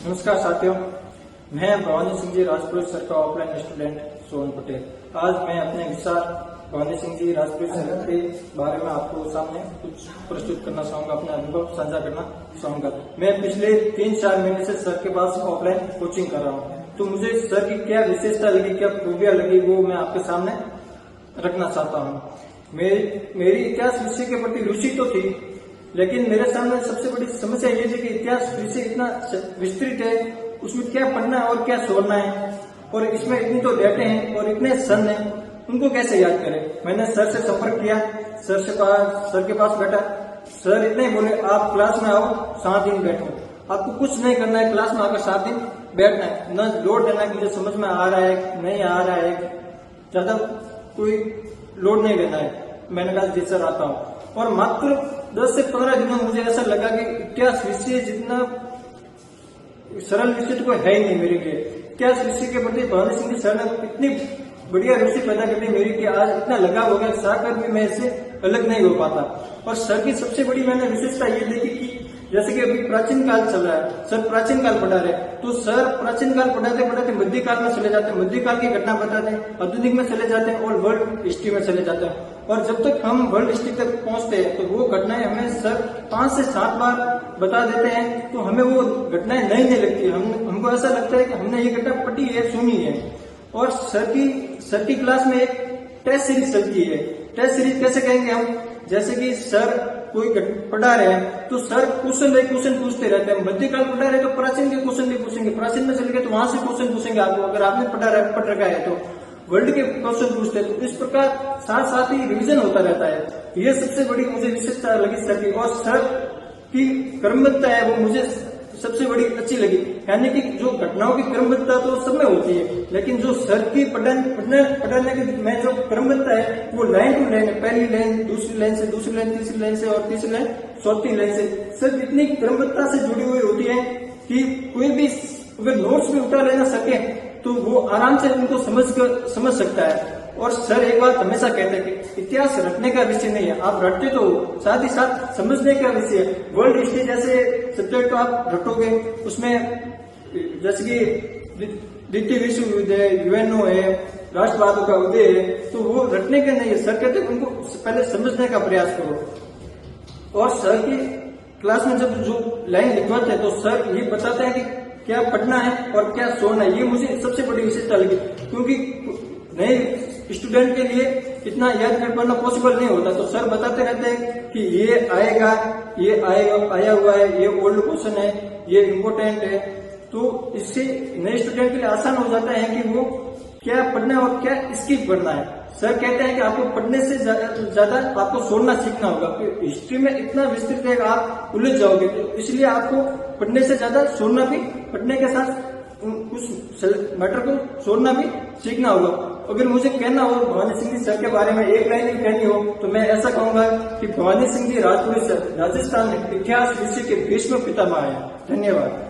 नमस्कार साथियों, मैं भवानी सिंह जी राजपुरोहित सर का ऑफलाइन स्टूडेंट सोहन पटेल। आज मैं अपने विचार भवानी सिंह जी राजपुरोहित सर के बारे में आपको सामने कुछ प्रस्तुत करना चाहूंगा, अपने अनुभव साझा करना चाहूंगा। मैं पिछले 3-4 महीने से सर के पास ऑफलाइन कोचिंग कर रहा हूँ, तो मुझे सर की क्या विशेषता लगी, क्या खूबियां लगी, वो मैं आपके सामने रखना चाहता हूँ। मेरी इतिहास विषय के प्रति रुचि तो थी, लेकिन मेरे सामने सबसे बड़ी समस्या ये थी कि इतिहास विषय इतना विस्तृत है, उसमें क्या पढ़ना है और क्या छोड़ना है, और इसमें इतनी तो डेटे हैं और इतने सन हैं, उनको कैसे याद करें। मैंने सर से संपर्क किया, सर के पास बैठा। सर इतने बोले, आप क्लास में आओ, 7 दिन बैठो, आपको कुछ नहीं करना है, क्लास में आकर 7 दिन बैठना है, न लोड देना है कि मुझे समझ में आ रहा है नहीं आ रहा है, ज्यादा कोई लोड नहीं देना है। मैंने कहा जी सर आता हूँ, और मात्र 10 से 15 दिनों में मुझे ऐसा लगा कि इतिहास विषय जितना सरल विषय तो कोई है ही नहीं मेरे लिए। इतिहास विषय के प्रति भवानी सिंह सर ने इतनी बढ़िया रुचि पैदा कर दी मेरी कि आज इतना लगाव हो गया, चाहकर भी मैं इससे अलग नहीं हो पाता। और सर की सबसे बड़ी मैंने विशेषता ये देखी कि जैसे कि अभी प्राचीन काल चल रहा है, सर प्राचीन काल पढ़ा रहे, तो सर प्राचीन काल पढ़ाते पढ़ाते मध्यकाल में चले जाते हैं, मध्यकाल की घटना बताते हैं, आधुनिक में चले जाते हैं और वर्ल्ड हिस्ट्री में चले जाते हैं। और जब तक हम वर्ल्ड हिस्ट्री तक पहुंचते हैं तो वो घटनाएं हमें सर 5 से 7 बार बता देते हैं, तो हमें वो घटनाएं नई नहीं लगती। हमको ऐसा लगता है कि हमने ये घटना पढ़ी है, सुनी है। और सर की क्लास में एक टेस्ट सीरीज चलती है। टेस्ट सीरीज कैसे कहेंगे हम, जैसे कि सर कोई पढ़ा रहे हैं तो सर क्वेश्चन पूछते रहते हैं। मध्यकाल पढ़ा रहे तो प्राचीन के क्वेश्चन भी पूछेंगे, प्राचीन में चले गए तो वहां से क्वेश्चन पूछेंगे आपको, अगर आपने पढ़ रखा है तो वर्ल्ड के क्वेश्चन पूछते हैं। तो इस प्रकार साथ साथ ही रिवीजन होता रहता है। ये सबसे बड़ी मुझे विशेषता लगी सर की। और सर की क्रमबद्धता है वो मुझे सबसे बड़ी अच्छी लगी, यानी कि जो घटनाओं की क्रमबद्धता तो सब में होती है, लेकिन जो सर की पढ़ाने की में जो क्रमबद्धता है वो लाइन टू लाइन, पहली लाइन दूसरी लाइन से, दूसरी लाइन तीसरी लाइन से, और तीसरी लाइन चौथी लाइन से, सर इतनी क्रमबद्धता से जुड़ी हुई होती है कि कोई भी अगर नोट्स भी उठा लेना सके तो वो आराम से उनको समझ सकता है। और सर एक बात हमेशा कहते हैं कि इतिहास रटने का विषय नहीं है, आप रटते तो साथ ही साथ समझने का विषय है। वर्ल्ड हिस्ट्री जैसे सब्जेक्ट को आप रटोगे, उसमें जैसे कि द्वितीय विश्व युद्ध है, यूएनओ है, राष्ट्रवाद का उदय है, तो वो रटने का नहीं है। सर कहते हैं उनको पहले समझने का प्रयास करो। और सर की क्लास में जब जो लाइन लिखवाते हैं तो सर ये बताते हैं कि क्या पढ़ना है और क्या छोड़ना है। ये मुझे सबसे बड़ी विशेषता लगी, क्योंकि नए स्टूडेंट के लिए इतना याद कर पाना पॉसिबल नहीं होता। तो सर बताते रहते हैं कि ये आएगा, ये आया हुआ है, ये ओल्ड क्वेश्चन है, ये इम्पोर्टेंट है। तो इससे नए स्टूडेंट के लिए आसान हो जाता है कि वो क्या पढ़ना है और क्या स्किप करना है। सर कहते हैं कि आपको पढ़ने से ज्यादा आपको छोड़ना सीखना होगा, हिस्ट्री में इतना विस्तृत है कि आप उलझ जाओगे, तो इसलिए आपको पढ़ने से ज्यादा छोड़ना भी, पढ़ने के साथ कुछ मैटर को छोड़ना भी सीखना होगा। अगर मुझे कहना हो भवानी सिंह जी सर के बारे में एक लाइन ही कहनी हो तो मैं ऐसा कहूंगा कि भवानी सिंह जी राजपुरोहित सर राजस्थान में इतिहास विषय के भीष्म पितामह है। धन्यवाद।